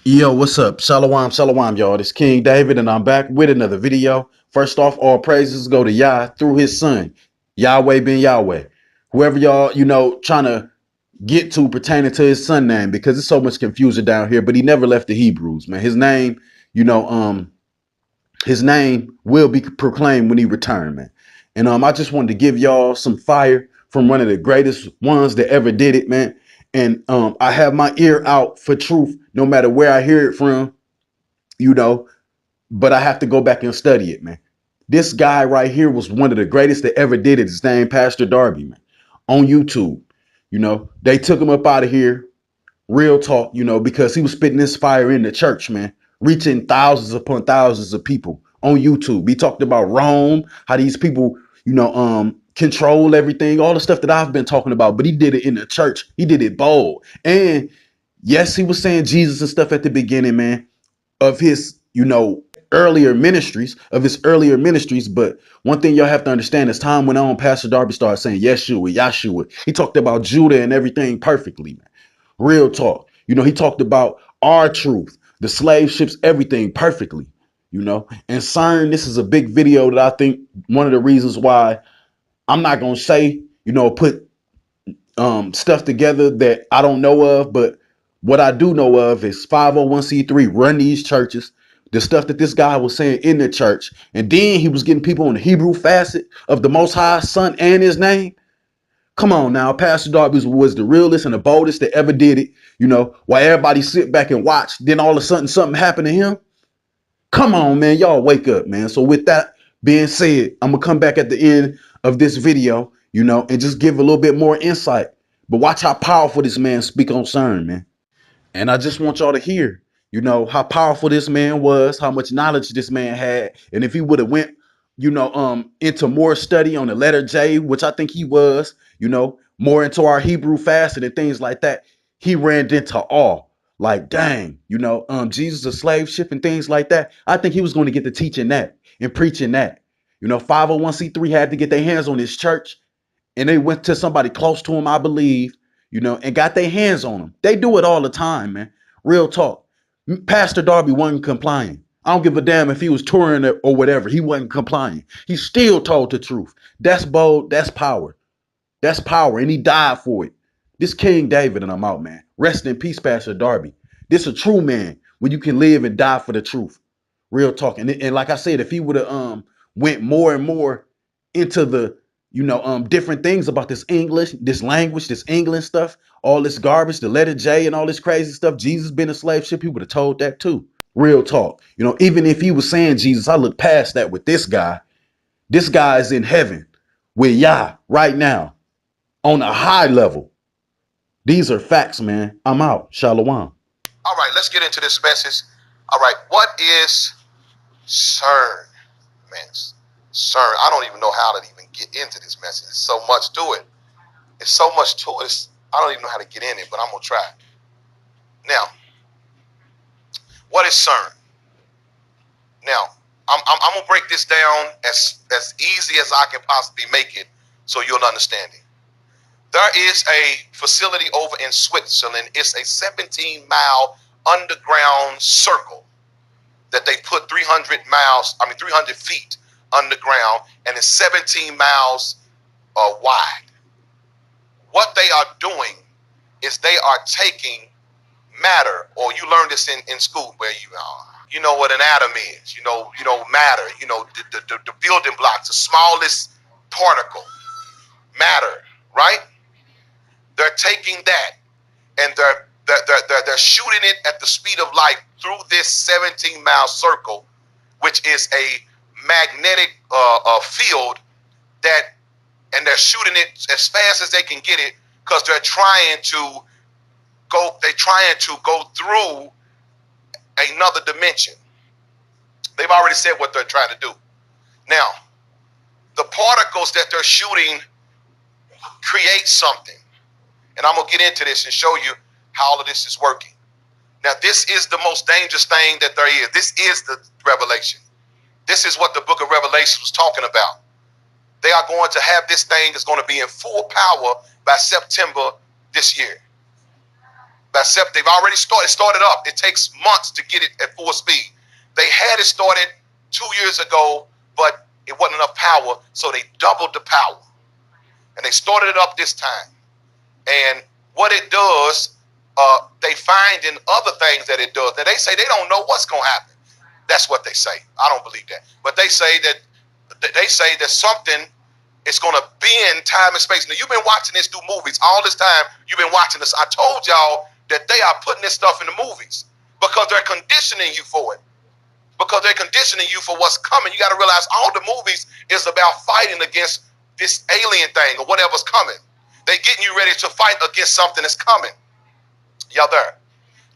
Yo, what's up? Shalom, shalom, y'all. This King David, and I'm back with another video. First off, all praises go to Yah through his son, Yahweh ben Yahweh. Whoever y'all, trying to get to pertaining to his son name, because there's so much confusion down here, but he never left the Hebrews, man. You know, um, his name will be proclaimed when he returned, man. And I just wanted to give y'all some fire from one of the greatest ones that ever did it, man. And I have my ear out for truth, no matter where I hear it from, you know, but I have to go back and study it, man. This guy right here was one of the greatest that ever did it. His name, Pastor Darby, man, on YouTube. They took him up out of here. Real talk, because he was spitting this fire in the church, man, reaching thousands upon thousands of people on YouTube. He talked about Rome, how these people, control everything, all the stuff that I've been talking about, but he did it in the church. He did it bold. And yes, he was saying Jesus and stuff at the beginning, man, of his, earlier ministries. But one thing y'all have to understand, as time went on, Pastor Darby started saying Yeshua, Yahshua. He talked about Judah and everything perfectly, man. Real talk. He talked about our truth, the slave ships, everything perfectly. And CERN, this is a big video that I think one of the reasons why I'm not gonna say, put stuff together that I don't know of, but what I do know of is 501c3 run these churches. The stuff that this guy was saying in the church, and then he was getting people on the Hebrew facet of the Most High Son and His name. Come on now, Pastor Darby was the realest and the boldest that ever did it. While everybody sit back and watch, then all of a sudden something happened to him. Come on, man, y'all wake up, man. So with that being said, I'm gonna come back at the end of this video, and just give a little bit more insight. But watch how powerful this man speak on CERN, man. And I just want y'all to hear, how powerful this man was, how much knowledge this man had. And if he would have went, into more study on the letter J, which I think he was, more into our Hebrew facet and things like that, he ran into awe. Like, dang, Jesus, a slave ship and things like that. I think he was going to get to teaching that and preaching that. 501c3 had to get their hands on his church, and they went to somebody close to him, I believe, and got their hands on him. They do it all the time, man. Real talk. Pastor Darby wasn't complying. I don't give a damn if he was touring or whatever. He wasn't complying. He still told the truth. That's bold. That's power. That's power. And he died for it. This King David, and I'm out, man. Rest in peace, Pastor Darby. This a true man when you can live and die for the truth. Real talk. And like I said, if he would have went more and more into the different things about this English, this language, this English stuff, all this garbage, the letter J and all this crazy stuff, Jesus been a slave ship, he would have told that too. Real talk. Even if he was saying Jesus, I look past that with this guy. This guy is in heaven with Yah right now on a high level. These are facts, man. I'm out. Shalom. All right, let's get into this message. All right, what is CERN? Man, CERN. I don't even know how to even get into this message. There's so much to it. It's so much to it. I don't even know how to get in it, but I'm going to try. Now, what is CERN? Now, I'm going to break this down as easy as I can possibly make it so you'll understand it. There is a facility over in Switzerland. It's a 17-mile underground circle that they put 300 feet underground, and it's 17 miles wide. What they are doing is they are taking matter, or you learned this in school where you know what an atom is, matter, the building blocks, the smallest particle, matter, right? They're taking that and they're shooting it at the speed of light through this 17-mile circle, which is a magnetic field and they're shooting it as fast as they can get it because they're trying to go through another dimension. They've already said what they're trying to do. Now, the particles that they're shooting create something. And I'm going to get into this and show you how all of this is working. Now, this is the most dangerous thing that there is. This is the revelation. This is what the book of Revelation was talking about. They are going to have this thing that's going to be in full power by September this year. They've already started up. It takes months to get it at full speed. They had it started 2 years ago, but it wasn't enough power, so they doubled the power. And they started it up this time. And what it does, they find in other things that it does. Now, they say they don't know what's going to happen. That's what they say. I don't believe that. But they say that something is going to bend time and space. Now, you've been watching this through movies all this time. You've been watching this. I told y'all that they are putting this stuff in the movies because they're conditioning you for it. Because they're conditioning you for what's coming. You got to realize all the movies is about fighting against this alien thing or whatever's coming. They're getting you ready to fight against something that's coming. Y'all there?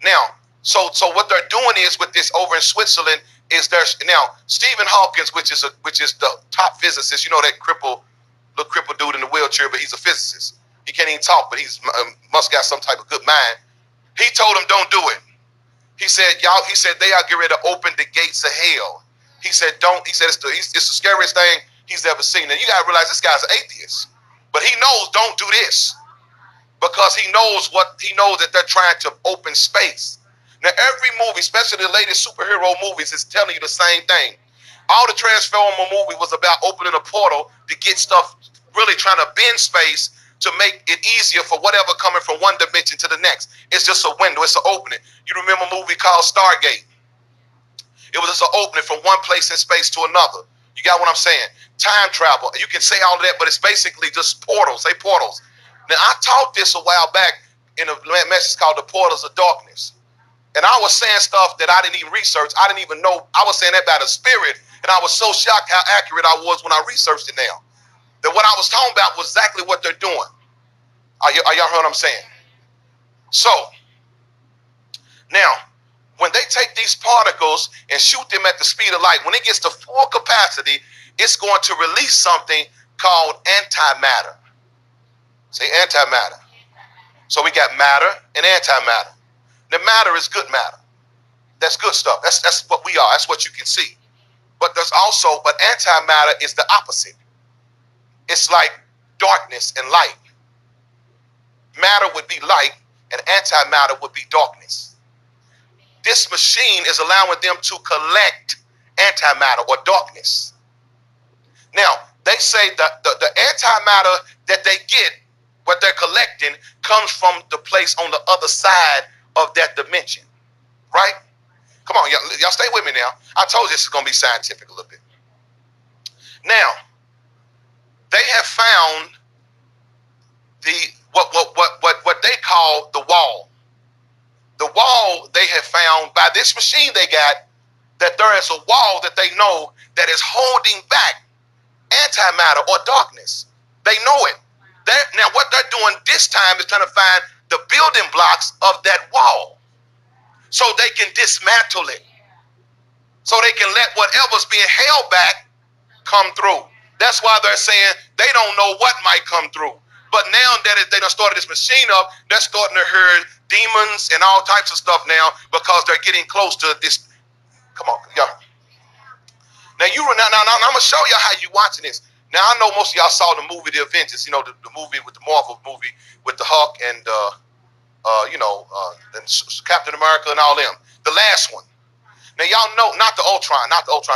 Now, so what they're doing is with this over in Switzerland is there's now Stephen Hawking, which is the top physicist. You know that little crippled dude in the wheelchair, but he's a physicist. He can't even talk, but he's must got some type of good mind. He told him, don't do it. He said, they are getting ready to open the gates of hell. He said, don't. He said, it's the scariest thing he's ever seen. And you got to realize this guy's an atheist. But he knows, don't do this. Because he knows that they're trying to open space. Now, every movie, especially the latest superhero movies, is telling you the same thing. All the Transformer movie was about opening a portal to get stuff, really trying to bend space to make it easier for whatever coming from one dimension to the next. It's just a window. It's an opening. You remember a movie called Stargate? It was just an opening from one place in space to another. You got what I'm saying? Time travel. You can say all of that, but it's basically just portals. Say portals. Now, I taught this a while back in a message called The Portals of Darkness. And I was saying stuff that I didn't even research. I didn't even know. I was saying that by the Spirit. And I was so shocked how accurate I was when I researched it now. That what I was talking about was exactly what they're doing. Are y'all heard what I'm saying? So, now, when they take these particles and shoot them at the speed of light, when it gets to full capacity, it's going to release something called antimatter. Say antimatter. So we got matter and antimatter. The matter is good matter. That's good stuff. That's what we are. That's what you can see. But antimatter is the opposite. It's like darkness and light. Matter would be light and antimatter would be darkness. This machine is allowing them to collect antimatter or darkness. Now, they say that the antimatter that they get, what they're collecting, comes from the place on the other side of that dimension. Right? Come on, y'all stay with me now. I told you this is going to be scientific a little bit. Now, they have found what they call the wall. The wall they have found by this machine they got, that there is a wall that they know that is holding back antimatter or darkness. They know it. Now what they're doing this time is trying to find the building blocks of that wall so they can dismantle it. So they can let whatever's being held back come through. That's why they're saying they don't know what might come through. But now that they done started this machine up, they're starting to hear demons and all types of stuff now because they're getting close to this. Come on, y'all. Now I'm gonna show y'all how you watching this. Now I know most of y'all saw the movie The Avengers, you know, the movie with the Marvel movie with the Hulk and and Captain America and all them. The last one. Now y'all know, not the Ultron,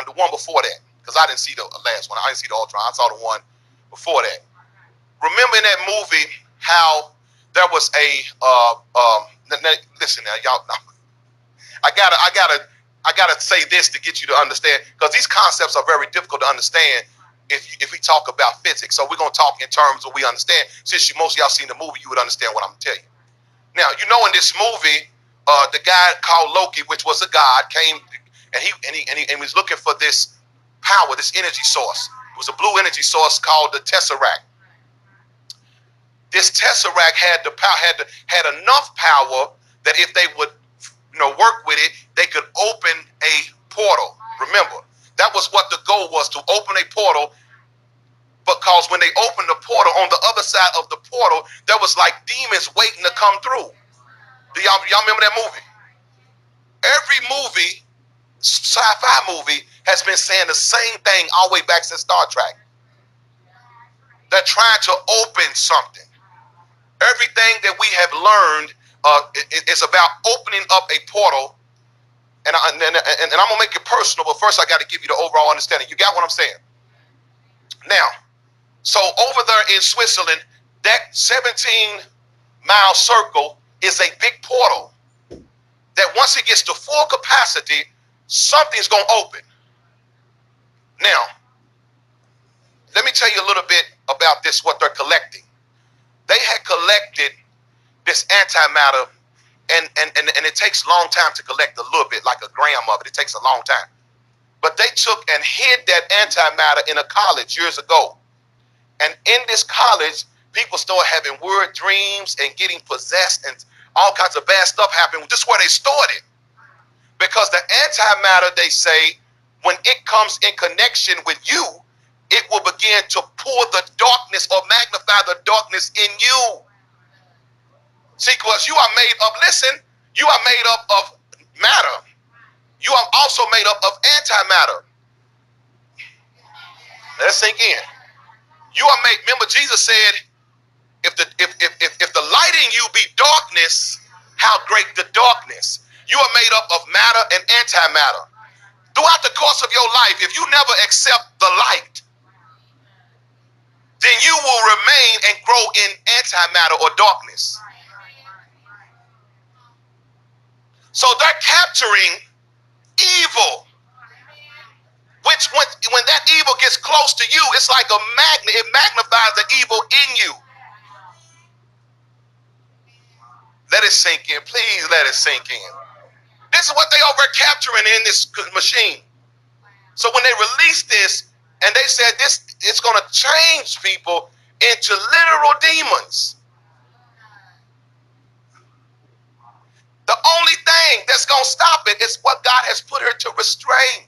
the one before that, because I didn't see the last one. I didn't see the Ultron. I saw the one before that. Remember in that movie how there was a listen now, y'all. I gotta say this to get you to understand, because these concepts are very difficult to understand if we talk about physics. So we're gonna talk in terms of we understand. Since most of y'all seen the movie, you would understand what I'm gonna tell you. Now, you know, in this movie, the guy called Loki, which was a god, came and he was looking for this power, this energy source. It was a blue energy source called the Tesseract. This Tesseract had enough power that if they would, work with it, they could open a portal. Remember, that was what the goal was, to open a portal. Because when they opened the portal, on the other side of the portal, there was like demons waiting to come through. Do y'all remember that movie? Every movie, sci-fi movie, has been saying the same thing all the way back since Star Trek. They're trying to open something. Everything that we have learned It's about opening up a portal, and I'm gonna make it personal. But first, I got to give you the overall understanding. You got what I'm saying? Now, so over there in Switzerland, that 17-mile circle is a big portal that once it gets to full capacity, something's gonna open. Now, let me tell you a little bit about this. What they're collecting? They had collected this antimatter. And it takes a long time to collect a little bit, like a gram of it. It takes a long time. But they took and hid that antimatter in a college years ago. And in this college, people started having weird dreams and getting possessed, and all kinds of bad stuff happened. This is where they stored it. Because the antimatter, they say, when it comes in connection with you, it will begin to pull the darkness or magnify the darkness in you. See, because you are made up, listen, you are made up of matter. You are also made up of antimatter. Let's sink in. You are made, remember Jesus said, if the light in you be darkness, how great the darkness. You are made up of matter and antimatter. Throughout the course of your life, if you never accept the light, then you will remain and grow in antimatter or darkness. So they're capturing evil, which when that evil gets close to you, it's like a magnet. It magnifies the evil in you. Let it sink in. Please let it sink in. This is what they are capturing in this machine. So when they released this and they said this, it's going to change people into literal demons. The only thing that's going to stop it is what God has put her to restrain.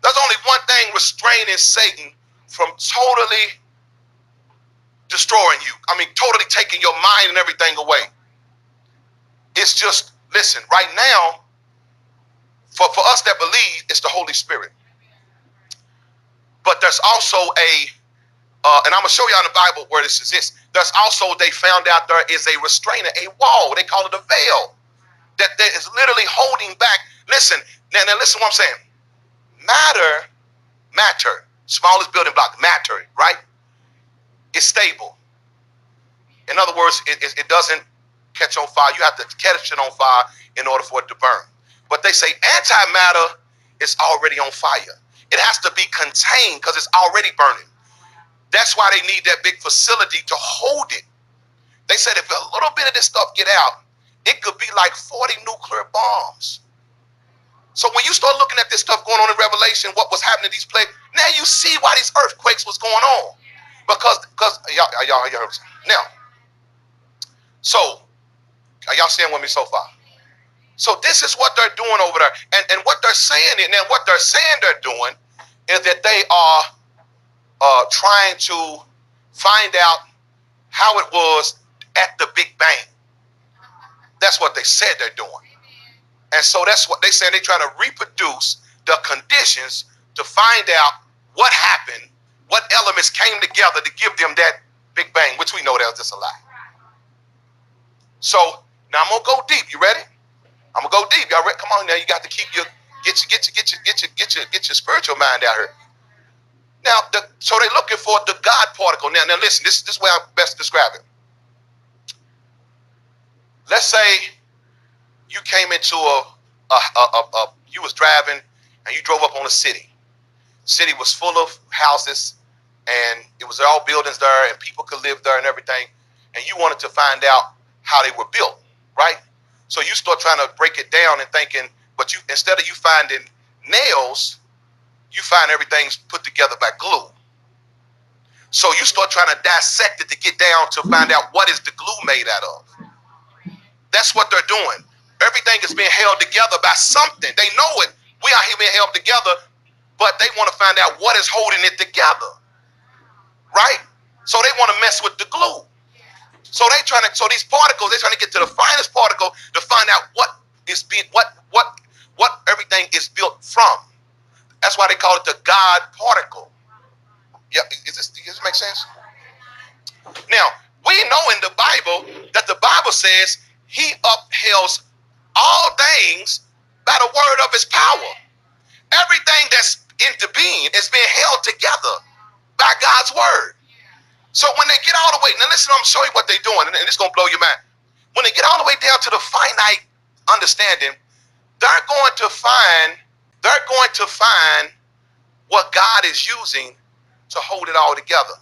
There's only one thing restraining Satan from totally destroying you. I mean, totally taking your mind and everything away. It's just, listen, right now, for us that believe, it's the Holy Spirit. But there's also and I'm going to show you in the Bible where this exists. There's also, they found out there is a restrainer, a wall. They call it a veil. That is literally holding back. Listen, now listen what I'm saying. Matter, smallest building block, matter, right? It's stable. In other words, it doesn't catch on fire. You have to catch it on fire in order for it to burn. But they say antimatter is already on fire. It has to be contained because it's already burning. That's why they need that big facility to hold it. They said if a little bit of this stuff get out, it could be like 40 nuclear bombs. So when you start looking at this stuff going on in Revelation, what was happening to these plagues, now you see why these earthquakes was going on. Because y'all heard. Now, so are y'all staying with me so far? So this is what they're doing over there. And what they're saying, and then what they're saying they're doing is that they are trying to find out how it was at the Big Bang. That's what they said they're doing. And so that's what they said. They're trying to reproduce the conditions to find out what happened, what elements came together to give them that Big Bang, which we know that was just a lie. So now I'm gonna go deep. You ready? I'm gonna go deep. Y'all ready? Come on now. You got to keep your get your spiritual mind out here. Now, so they're looking for the God particle. Now listen. This is where I best describe it. Let's say you came into you was driving and you drove up on a city. City was full of houses and it was all buildings there and people could live there and everything. And you wanted to find out how they were built, right? So you start trying to break it down and thinking, but you instead of you finding nails, you find everything's put together by glue. So you start trying to dissect it to get down to find out what is the glue made out of. That's what they're doing. Everything is being held together by something. They know it. We are here being held together, but they want to find out what is holding it together, right? So they want to mess with the glue. So these particles, they're trying to get to the finest particle to find out what is being, what everything is built from. That's why they call it the God particle. Yeah, does this make sense? Now, we know in the Bible that the Bible says He upholds all things by the word of his power. Everything that's into being is being held together by God's word. So when they get all the way, now listen, I'm showing you what they're doing, and it's going to blow your mind. When they get all the way down to the finite understanding, they're going to find what God is using to hold it all together.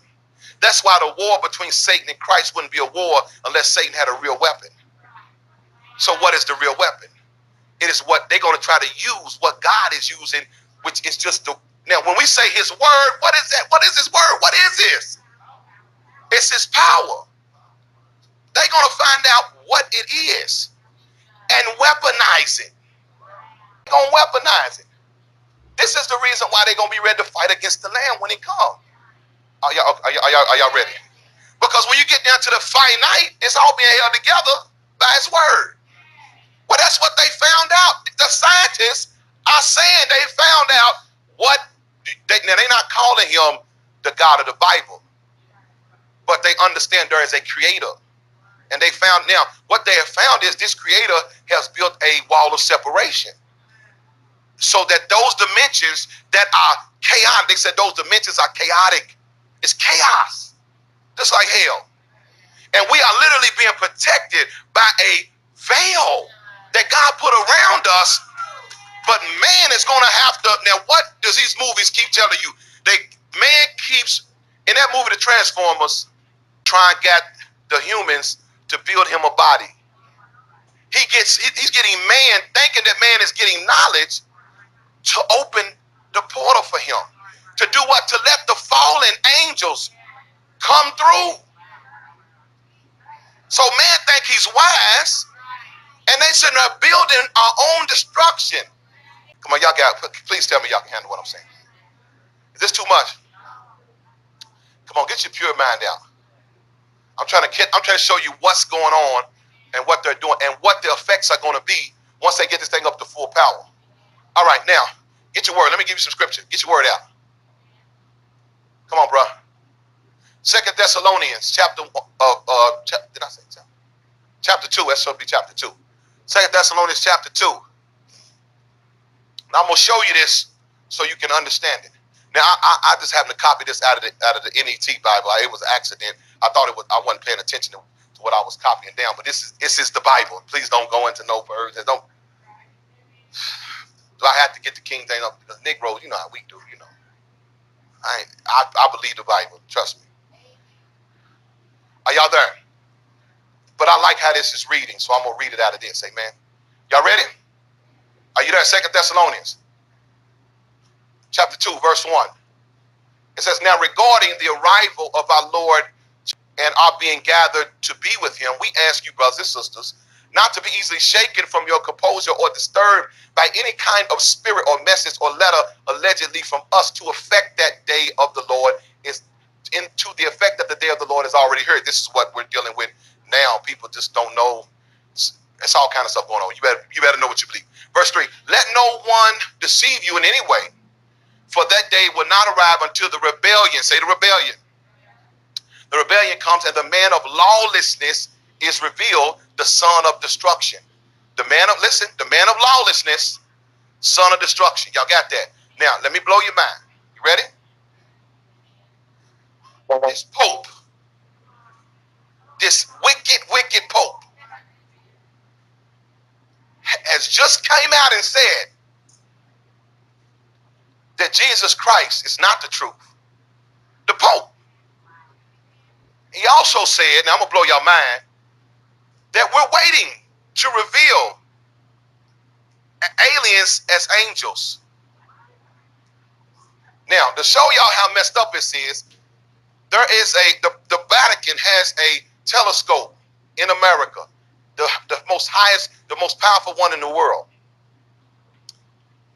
That's why the war between Satan and Christ wouldn't be a war unless Satan had a real weapon. So what is the real weapon? It is what they're going to try to use, what God is using, which is just the... Now, when we say his word, what is that? What is his word? What is this? It's his power. They're going to find out what it is and weaponize it. They're going to weaponize it. This is the reason why they're going to be ready to fight against the Lamb when he comes. Are y'all ready? Because when you get down to the finite, it's all being held together by his word. Well, that's what they found out. The scientists are saying they found out what... Now, they're not calling him the God of the Bible, but they understand there is a creator. And they found, now, what they have found is this creator has built a wall of separation so that those dimensions that are chaotic, they said those dimensions are chaotic. It's chaos, just like hell. And we are literally being protected by a veil that God put around us. But man is going to have to... Now, what does these movies keep telling you? Man keeps, in that movie, The Transformers, trying to get the humans to build him a body. He's getting man, thinking that man is getting knowledge to open the portal for him. To do what? To let the fallen angels come through. So man think he's wise, and they sitting there building our own destruction. Come on, y'all please tell me y'all can handle what I'm saying. Is this too much? Come on, get your pure mind out. I'm trying to show you what's going on and what they're doing and what the effects are going to be once they get this thing up to full power. All right, now, get your word. Let me give you some scripture. Get your word out. Come on, bro. 2 Thessalonians chapter 2. That's supposed to be chapter 2. 2 Thessalonians chapter 2. Now I'm gonna show you this so you can understand it. Now I just happened to copy this out of the NET Bible. It was an accident. I thought I wasn't paying attention to what I was copying down, but this is the Bible. Please don't go into no versions. Don't. Do I have to get the King James up? Because Negroes, you know how we do. You know, I believe the Bible. Trust me. Are y'all there? But I like how this is reading, so I'm gonna read it out of this. Amen. Y'all ready? Are you there? 2 Thessalonians chapter 2, verse 1. It says, now regarding the arrival of our Lord and our being gathered to be with him, we ask you, brothers and sisters, not to be easily shaken from your composure or disturbed by any kind of spirit or message or letter allegedly from us to affect that day of the Lord is into the effect that the day of the Lord is already here. This is what we're dealing with now. People just don't know. It's all kind of stuff going on. You better know what you believe. Verse 3, let no one deceive you in any way, for that day will not arrive until the rebellion, say the rebellion. The rebellion comes and the man of lawlessness is revealed, the son of destruction. The man of lawlessness, son of destruction. Y'all got that? Now, let me blow your mind. You ready? This Pope, this wicked Pope, has just came out and said that Jesus Christ is not the truth. The Pope. He also said, now I'm going to blow your mind, that we're waiting to reveal aliens as angels. Now, to show y'all how messed up this is, there is the Vatican has a telescope in America, the most highest, the most powerful one in the world.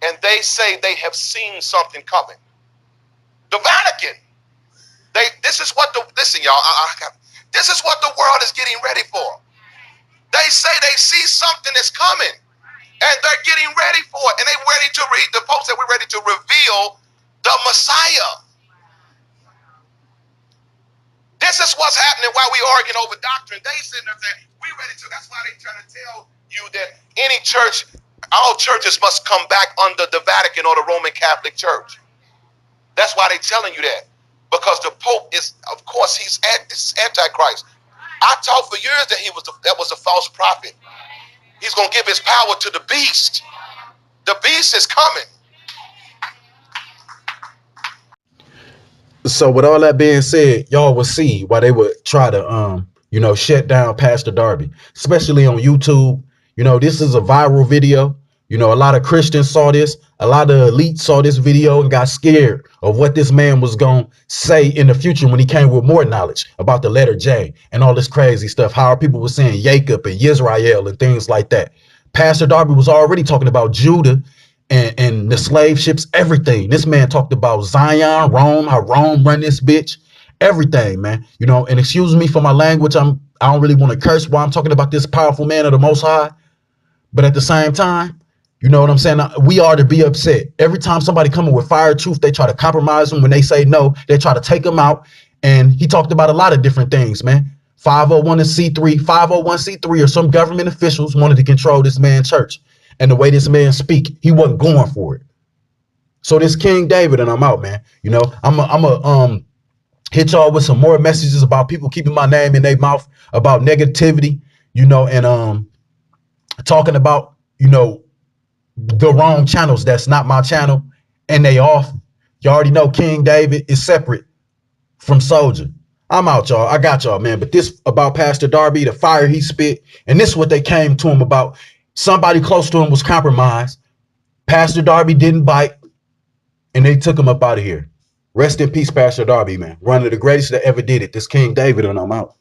And they say they have seen something coming. The Vatican. Listen, y'all, this is what the world is getting ready for. They say they see something that's coming, and they're getting ready for it. And they're ready to read. The Pope said we're ready to reveal the Messiah. This is what's happening while we arguing over doctrine. They sitting there saying, we ready to. That's why they trying to tell you that any church, all churches must come back under the Vatican or the Roman Catholic Church. That's why they telling you that. Because the Pope is, of course, he's Antichrist. I taught for years that that was a false prophet. He's going to give his power to the beast. The beast is coming. So with all that being said, y'all will see why they would try to shut down Pastor Darby, especially on YouTube. This is a viral video. A lot of Christians saw this, a lot of elites saw this video and got scared of what this man was going to say in the future when he came with more knowledge about the letter J and all this crazy stuff. How people were saying Jacob and Yisrael and things like that. Pastor Darby was already talking about Judah and the slave ships, everything. This man talked about Zion, Rome, how Rome run this bitch, everything, man. And excuse me for my language. I don't really want to curse while I'm talking about this powerful man of the Most High. But at the same time, you know what I'm saying? We are to be upset. Every time somebody coming with fire truth, they try to compromise them. When they say no, they try to take them out. And he talked about a lot of different things, man. 501c3 or some government officials wanted to control this man's church. And the way this man speak, he wasn't going for it. So this King David, and I'm out, man. I'm a hit y'all with some more messages about people keeping my name in their mouth, about negativity, and talking about, the wrong channels. That's not my channel. And they off. You already know King David is separate from Soldier. I'm out, y'all. I got y'all, man. But this about Pastor Darby, the fire he spit, and this is what they came to him about. Somebody close to him was compromised. Pastor Darby didn't bite, and they took him up out of here. Rest in peace, Pastor Darby, man. One of the greatest that ever did it. This King David, and I'm out.